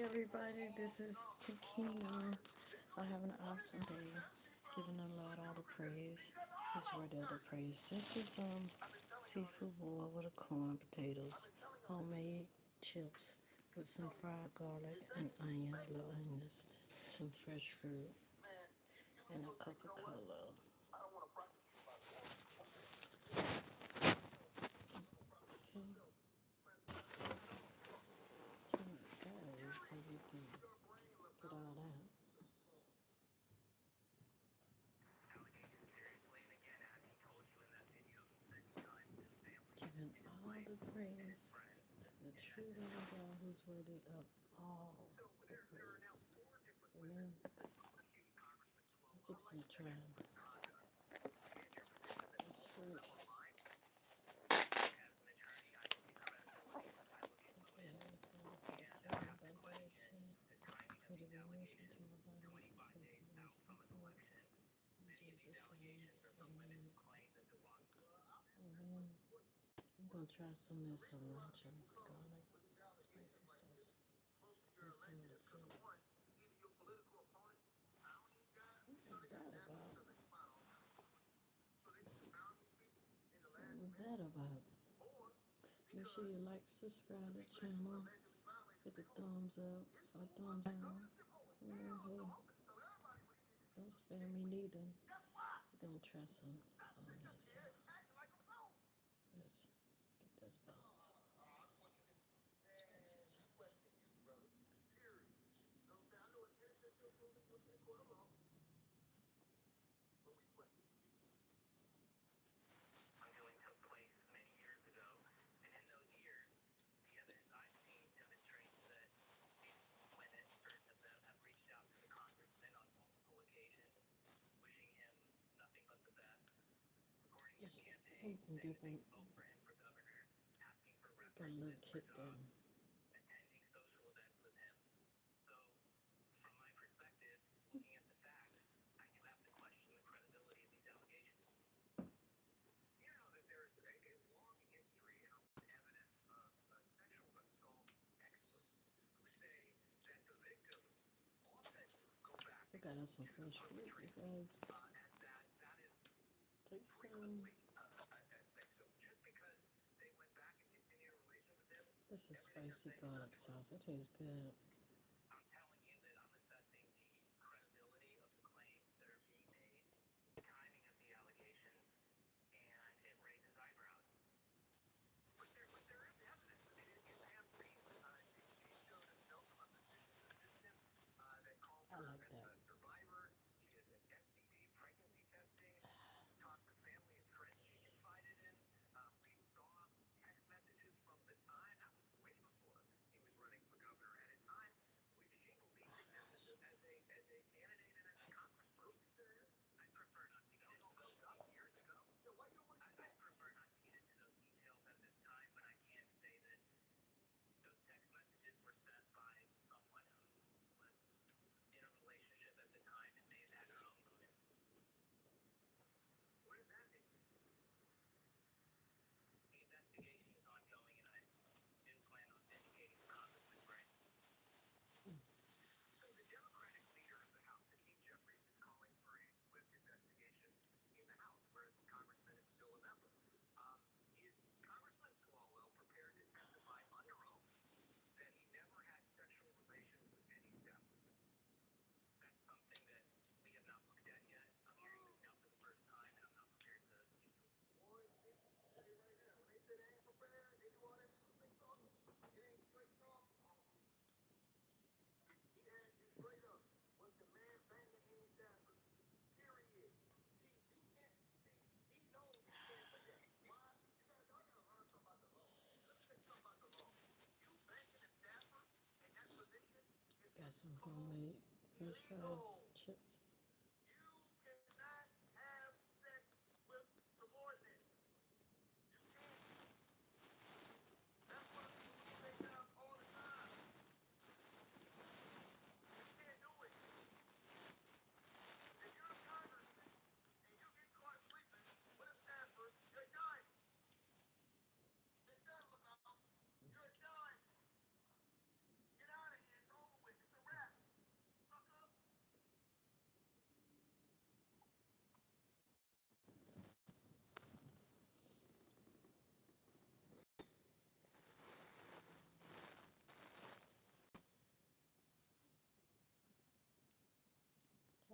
everybody, this is SAKEENA. I have an awesome day, giving the Lord all the praise. He's worthy of the praise. This is seafood boil with a corn, potatoes, homemade chips with some fried garlic and onions, little onions, some fresh fruit, and a Coca-Cola. Okay, turn it sideways so you can get all that. Giving all the praise to the true living God who's worthy of all the praise. Amen. I'm fixing to try this fruit. Thank you, Heavenly Father, for the food my body receive, for the nourishment to my body, for the release from food. In Jesus' name, amen. Amen. I'm going to try some of this sriracha garlic spicy sauce with some of the fruit. What was that about? What was that about? Make sure you like, subscribe to the channel, hit the thumbs up or thumbs down. Hey, don't spare me neither. We're gonna try some this. Get this spicy sauce. Just something different. Got a little kick there. We got us some fresh fruit, you guys. Take some. This is spicy garlic sauce. It tastes good. I like that. Got some homemade french fries, chips.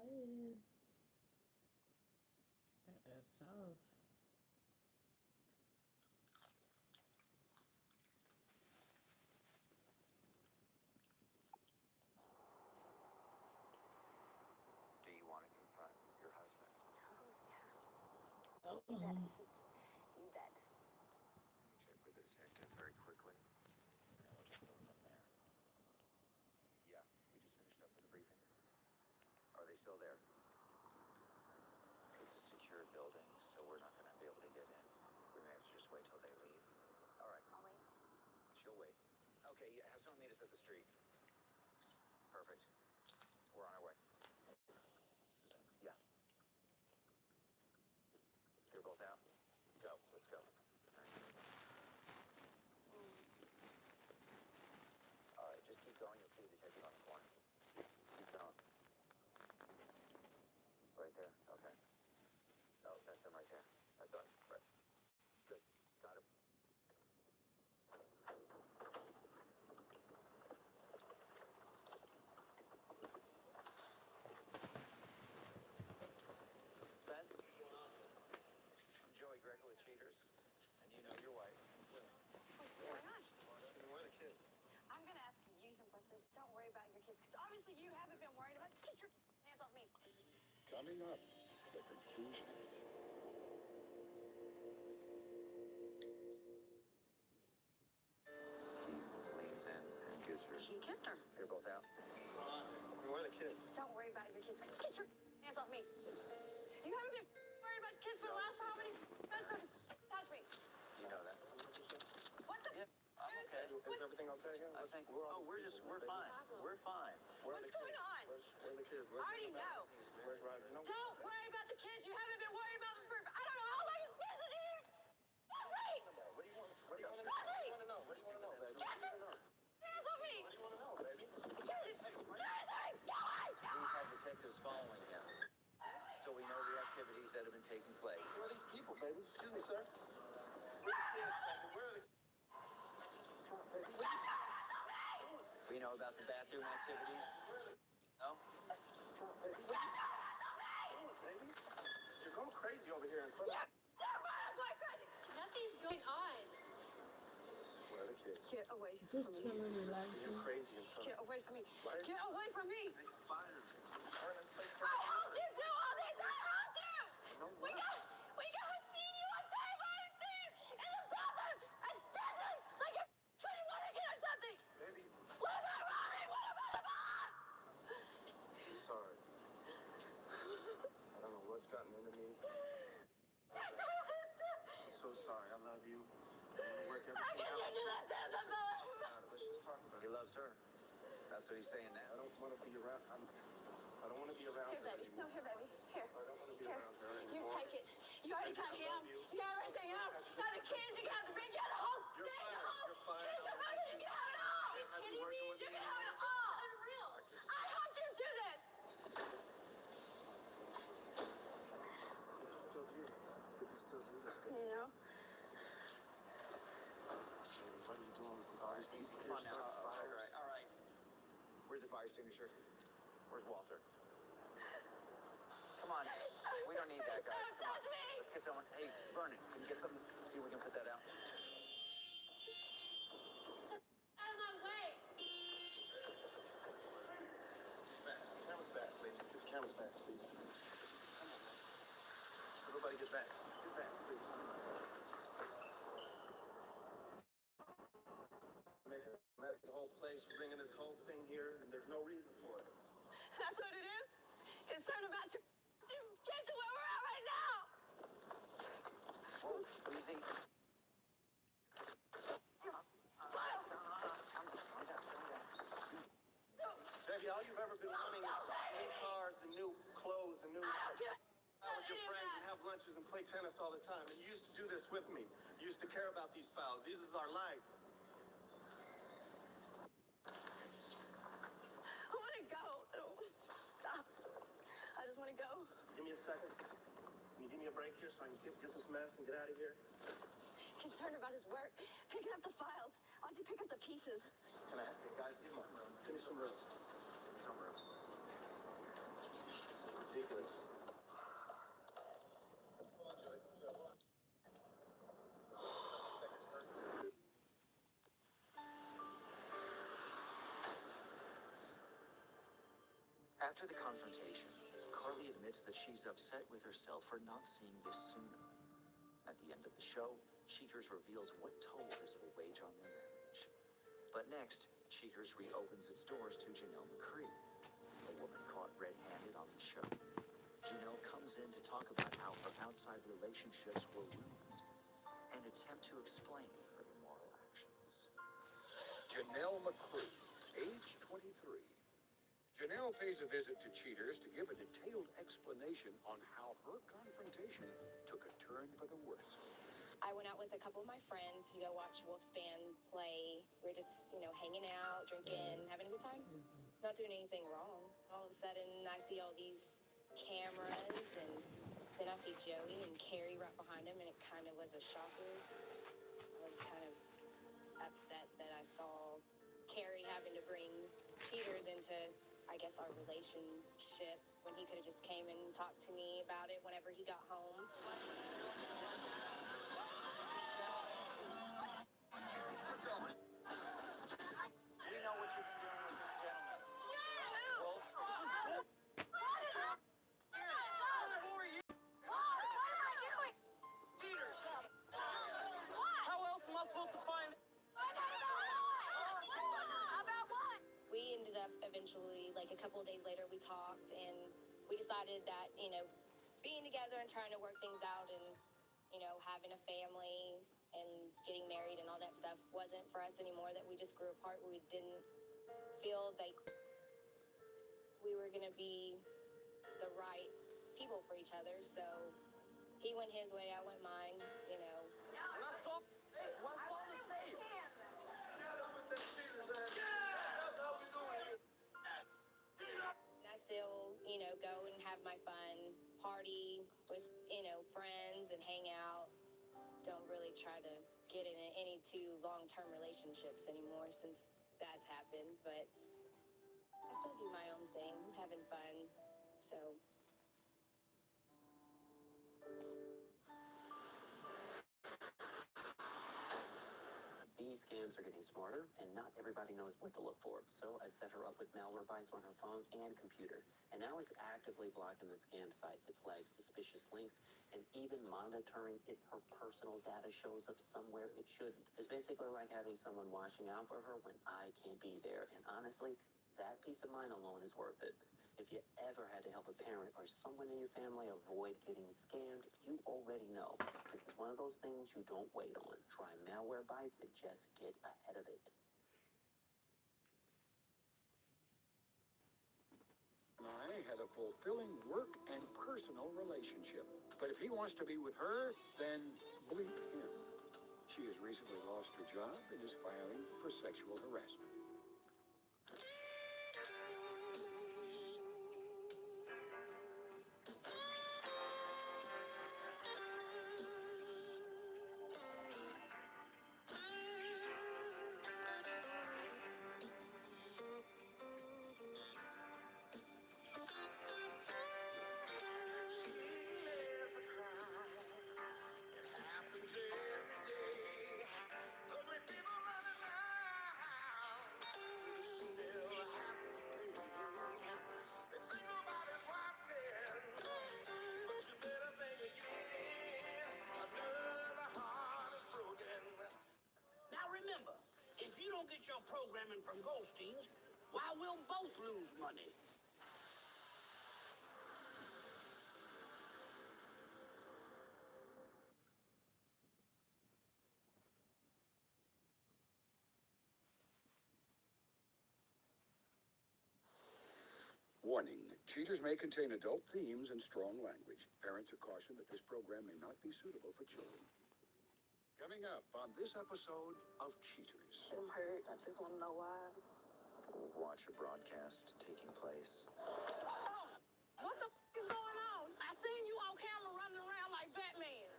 saying. Got that sauce. Do you want to confront your husband? Oh, You bet. You bet. Check with the detective very quickly. Yeah, we just finished up with the briefing. Are they still there? It's a secured building, so we're not going to be able to get in. We may have to just wait till they leave. All right. I'll wait. She'll wait. Okay, yeah, have someone meet us at the street. Perfect. We're on our way. Yeah. You're both out? Go. Let's go. All right, just keep going. You'll see the detective on the corner. Keep going. Right there. Okay. Oh, that's him right there. That's us. Right. Good. Got him. Spence? What's going on here? I'm Joey Greco with Cheaters, and you know your wife. What's going on? Where are the kids? I'm going to ask you some questions. Don't worry about your kids, because obviously you haven't been worried about. Get your hands off me. Coming up, the conclusion. He leans in and gives her. He kissed her. They're both out. Where are the kids? Don't worry about your kids. Get your hands off me. You haven't been worried about kids for the last how many minutes? Touch me. You know that. What the? Yeah, I'm okay. Is everything okay here? I think we're fine. We're fine. What's going on? Where are the kids? I already know. Where's Ryder? No. Don't worry about the kids. You haven't been worried about them for I don't know how long it's been since you. Touch me. What do you want? What do you want to Touch me. know? What do you want to know, baby? Get your hands off me. What do you want to know, baby? Get it. Get it. Go away. Go We've away. had detectives following him, so we know the activities that have been taking place. Where are these people, baby? Excuse me, sir. Where are the kids, baby? Where are the Stop, baby. Get your hands off me. We know about the bathroom activities. No? Stop, baby. Get your hands off me. Baby, you're going crazy over here in front of You're going crazy. Nothing's going on. Where are the kids? Get away just from me. chilling, relaxing. You're crazy in front Get of away from me. Why? Get away from me. Fire. Turn this place I helped you do all this. I helped you. No, We what? got seen you on tape. I've seen in the bathroom and dancing like you're pretty one again or something. Baby, What about Robbie? What about the mom? I'm sorry. I don't know what's gotten into me. You're so innocent. I'm so sorry. I love you. I'm gonna work How everything can you out. do this to the mom? Let's just talk about He it. loves her. That's what he's saying I now. don't want to be around. I don't want to be around Here, her baby. No, anymore. here, baby. Here. I don't want to be Here. around her You anymore. take it. You already got him. You got everything else. You got the kids. You got the big. You got the whole You're thing. fine. The whole You're fine. kingdom. You can have it all. I've been working with You you. can have it all. Unreal. I helped you do this. Still do this. We can still do this. You know? Baby, what are you doing with all these people Come here? on now. Start All fires. right, all right. Where's the fire extinguisher? Where's Walter? Come on. We don't need that, guys. Don't Come on. touch me. Let's get someone. Hey, Vernon, can you get something? See if we can put that out. Out of my way. Back. Camera's back, please. Get the cameras back, please. Everybody get back. Get back, please. Making a mess of the whole place, bringing this whole thing here, and there's no reason for it. That's what it is. It's something about you. You get to where we're at right now. Whoa, easy. File. Baby, all you've ever been wanting is new cars and new clothes and new I don't give a out with your friends and have lunches and play tennis all the time. And you used to do this with me. You used to care about these files. This is our life. I want to go. I don't want to stop. I just want to go. Give me a second. Can you give me a break here so I can get this mess and get out of here? Concerned about his work. Picking up the files. Why don't you pick up the pieces? Can I ask you guys, give me some room. Give me some room. Some room. After the confrontation, Carly admits that she's upset with herself for not seeing this sooner. At the end of the show, Cheaters reveals what toll this will wage on their marriage. But next, Cheaters reopens its doors to Janelle McCree, a woman caught red-handed on the show. Janelle comes in to talk about how her outside relationships were ruined and attempt to explain her immoral actions. Janelle McCree, age 23. Janelle pays a visit to Cheaters to give a detailed explanation on how her confrontation took a turn for the worse. I went out with a couple of my friends to go watch Wolfspan play. We were just, hanging out, drinking, having a good time. Not doing anything wrong. All of a sudden, I see all these cameras, and then I see Joey and Carrie right behind him, and it kind of was a shocker. I was kind of upset that I saw Carrie having to bring Cheaters into, I guess, our relationship when he could have just came and talked to me about it whenever he got home. We know what you've been doing with this gentleman. How else am I supposed to find it? About what? We ended up eventually, like a couple of days later, we talked and we decided that, being together and trying to work things out and, having a family and getting married and all that stuff wasn't for us anymore, that we just grew apart. We didn't feel like we were going to be the right people for each other. So he went his way, I went mine, Yeah, that's what that cheaters at. That's how we do it. And I still, go and have my fun, party with, friends and hang out. Don't really try to get in any two long-term relationships anymore since that's happened, but I still do my own thing, having fun, so. These scams are getting smarter, and not everybody knows what to look for. So I set her up with malware bites on her phone and computer. And now it's actively blocking the scam sites. It flags suspicious links and even monitoring if her personal data shows up somewhere it shouldn't. It's basically like having someone watching out for her when I can't be there. And honestly, that peace of mind alone is worth it. If you ever had to help a parent or someone in your family avoid getting scammed, you already know. This is one of those things you don't wait on. Try malware bites and just get ahead of it. I had a fulfilling work and personal relationship. But if he wants to be with her, then bleep him. She has recently lost her job and is filing for sexual harassment. Get your programming from Goldstein's, why we'll both lose money. Warning, Cheaters may contain adult themes and strong language. Parents are cautioned that this program may not be suitable for children. Coming up on this episode of Cheaters. I'm hurt. I just want to know why. Watch a broadcast taking place. What the is going on? I seen you on camera running around like Batman.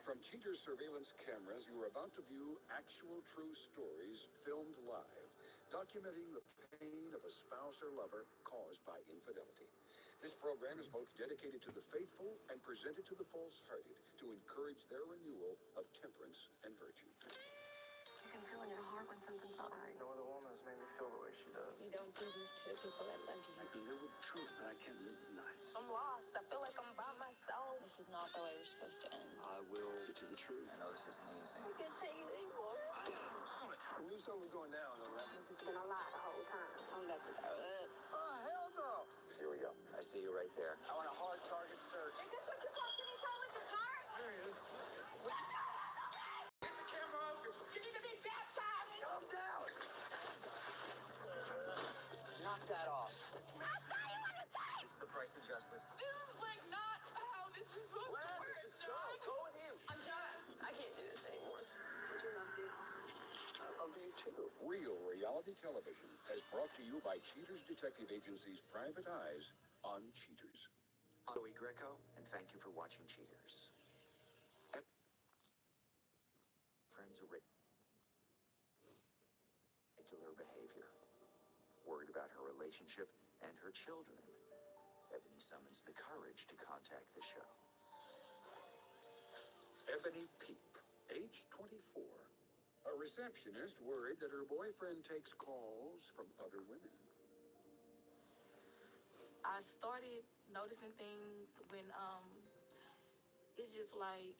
From Cheaters surveillance cameras, you are about to view actual true stories filmed live, documenting the pain of a spouse or lover caused by infidelity. This program is both dedicated to the faithful and presented to the false-hearted to encourage their renewal of temperance and virtue. You can feel in your heart when something's not right. No other woman has made me feel the way she does. You don't do this to people that love you. I can live with the truth, but I can't live with lies. I'm lost. I feel like I'm by myself. This is not the way we're supposed to end. I will get to the truth. I know this isn't easy. I can't take it anymore. We knew something was going down, though, right? This has been a lie the whole time. I'm about to throw up. Oh, hell no! Here we go. I see you right there. I want a hard target search. Is this what you call getting caught with the car? There he is. Get the camera off you. You need to be baptized. Calm down. Knock that off. I'll tell you what to say! This is the price of justice. This is like not how this is supposed to work, John. Go with him. I'm done. I can't do this anymore. I do love you. I love you, too. Real reality television is brought to you by Cheaters Detective Agency's Private Eyes on Cheaters. I'm Joey Greco, and thank you for watching Cheaters. Friends are regular behavior. Worried about her relationship and her children, Ebony summons the courage to contact the show. Ebony Peep, age 24. A receptionist worried that her boyfriend takes calls from other women. I started noticing things when it's just like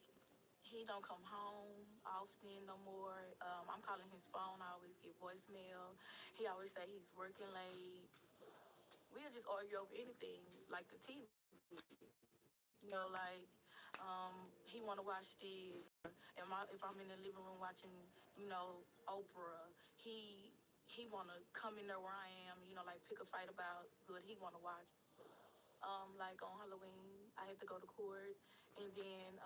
he don't come home often no more. I'm calling his phone, I always get voicemail. He always say he's working late. We'll just argue over anything, like the TV. You know, like he want to watch this. If I'm in the living room watching, you know, Oprah, he want to come in there where I am, you know, like pick a fight about what he want to watch. Like on Halloween, I had to go to court, and then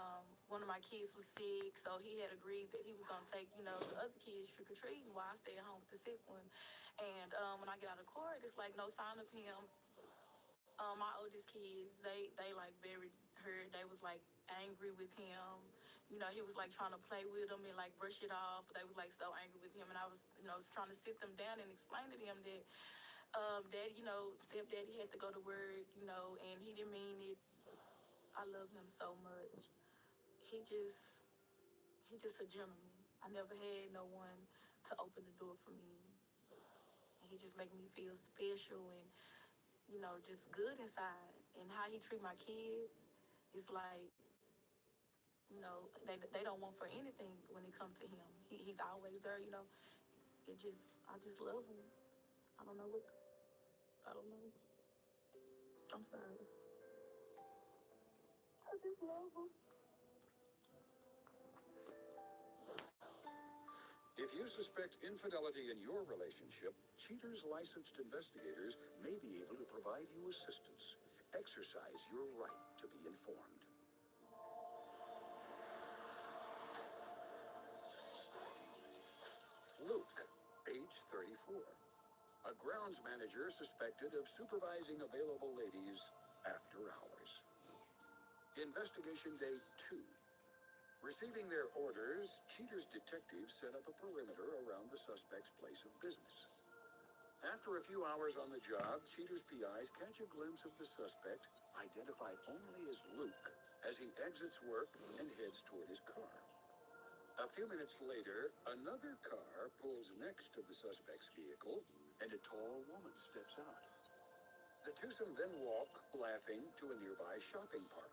one of my kids was sick, so he had agreed that he was gonna take, you know, the other kids trick or treating while I stay at home with the sick one. And when I get out of court, it's like no sign of him. My oldest kids, they like very hurt. They was like angry with him. You know, he was like trying to play with them and like brush it off. But they was like so angry with him, and I was, you know, trying to sit them down and explain to them that, Daddy, you know, stepdaddy had to go to work, you know, and he didn't mean it. I love him so much. He just a gentleman. I never had no one to open the door for me. And he just make me feel special and, you know, just good inside. And how he treat my kids is like, you know, they don't want for anything when it comes to him. He's always there, you know. I just love him. I don't know. I'm sorry. I just love him. If you suspect infidelity in your relationship, Cheaters licensed investigators may be able to provide you assistance. Exercise your right to be informed. Luke, age 34. A grounds manager suspected of supervising available ladies after hours. Investigation day 2. Receiving their orders, Cheaters detectives set up a perimeter around the suspect's place of business. After a few hours on the job, Cheaters PIs catch a glimpse of the suspect, identified only as Luke, as he exits work and heads toward his car. A few minutes later, another car pulls next to the suspect's vehicle, and a tall woman steps out. The twosome then walk, laughing, to a nearby shopping park.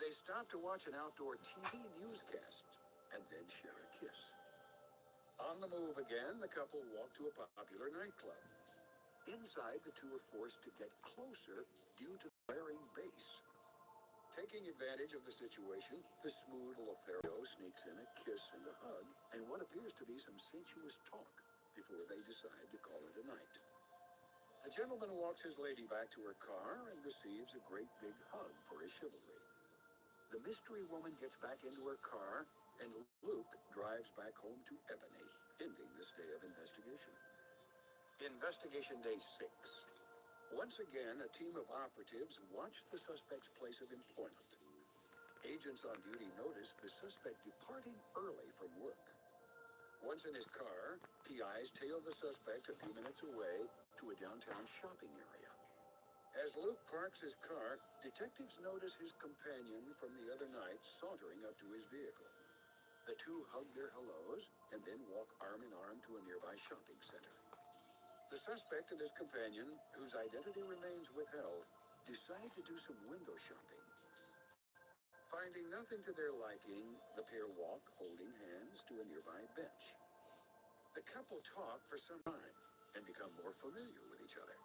They stop to watch an outdoor TV newscast and then share a kiss. On the move again, the couple walk to a popular nightclub. Inside, the two are forced to get closer due to the blaring bass. Taking advantage of the situation, the smooth Lothario sneaks in a kiss and a hug and what appears to be some sensuous talk before they decide to call it a night. The gentleman walks his lady back to her car and receives a great big hug for his chivalry. The mystery woman gets back into her car, and Luke drives back home to Ebony, ending this day of investigation. Investigation day 6. Once again, a team of operatives watch the suspect's place of employment. Agents on duty notice the suspect departing early from work. Once in his car, PIs tail the suspect a few minutes away to a downtown shopping area. As Luke parks his car, detectives notice his companion from the other night sauntering up to his vehicle. The two hug their hellos and then walk arm in arm to a nearby shopping center. The suspect and his companion, whose identity remains withheld, decide to do some window shopping. Finding nothing to their liking, the pair walk holding hands to a nearby bench. The couple talk for some time and become more familiar with each other.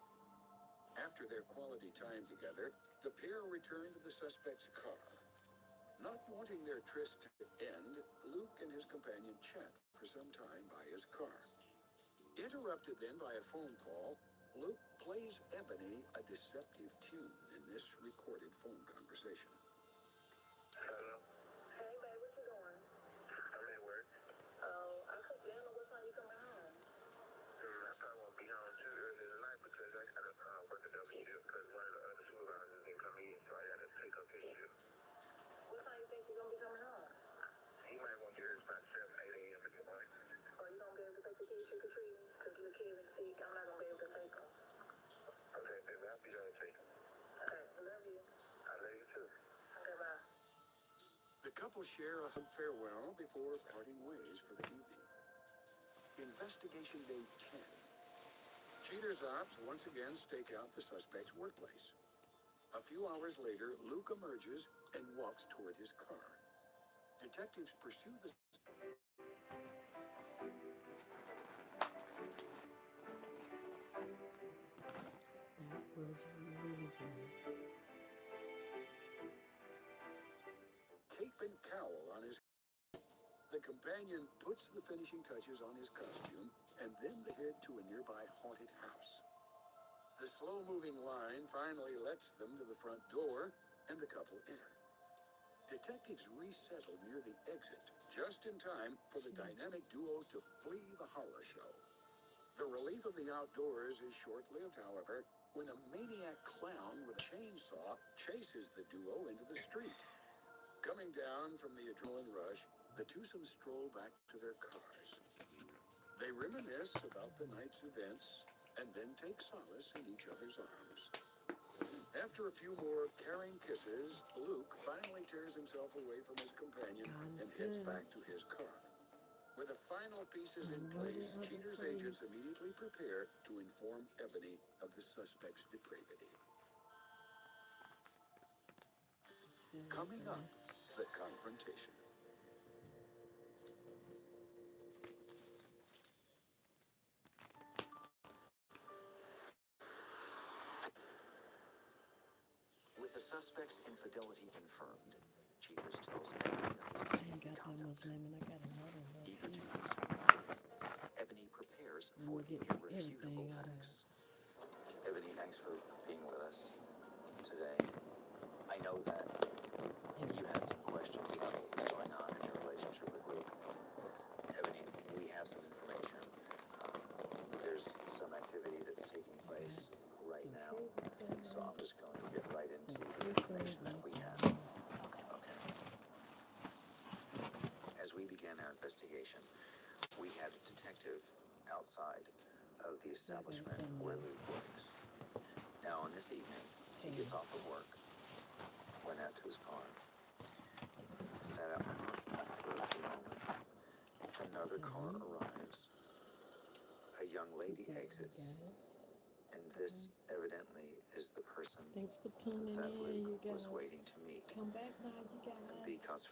After their quality time together, the pair return to the suspect's car. Not wanting their tryst to end, Luke and his companion chat for some time by his car. Interrupted then by a phone call, Luke plays Ebony a deceptive tune in this recorded phone conversation. Hello. Hey, babe, what you doing? I'm at work. Oh, I could damn know what time you coming home. I probably won't be home too early tonight because I gotta work a double shift because one of the other supervisors didn't come in, so I gotta take up his shift. What time you think you're gonna be coming home? He might want to get here about 7, 8 a.m. in the morning. Oh, you gonna be able to take the kids trick-or-treating? Because the kid is sick. I'm not gonna be able to take them. Okay, baby, I'll be there to take them. Okay, I love you. I love you too. Okay, bye. The couple share a hug farewell before parting ways for the evening. Investigation Day 10. Cheaters Ops once again stake out the suspect's workplace. A few hours later, Luke emerges and walks toward his car. Detectives pursue the... That was really good. cape and cowl on his... The companion puts the finishing touches on his costume, and then they head to a nearby haunted house. The slow-moving line finally lets them to the front door, and the couple enter. Detectives resettle near the exit, just in time for the dynamic duo to flee the horror show. The relief of the outdoors is short-lived, however, when a maniac clown with a chainsaw chases the duo into the street. Coming down from the adrenaline rush, the twosome stroll back to their cars. They reminisce about the night's events and then take solace in each other's arms. After a few more caring kisses, Luke finally tears himself away from his companion and heads back to his car. With the final pieces in place, Cheaters agents immediately prepare to inform Ebony of the suspect's depravity. Coming up, the confrontation. With the suspect's infidelity confirmed, Cheaters tells Ebony of his I ain't got that much conduct. name and I got another one. Eager to explain, Ebony prepares for We'll the get irrefutable everything out of facts. Ebony, thanks for being with us today. I know that you had some questions about what was going on in your relationship with Luke. Ebony, we have some information. There's some activity that's taking place right now, so I'm just going to get right into the information that we have. Okay. As we began our investigation, we had a detective outside of the establishment where Luke works. Now, on this evening, he gets off of work, went out to his car, sat out for a few moments. Another car arrives. A young lady exits. And this evidently is the person Thanks for tuning that in, you Luke was guys. waiting to meet. Come back now, you guys. Because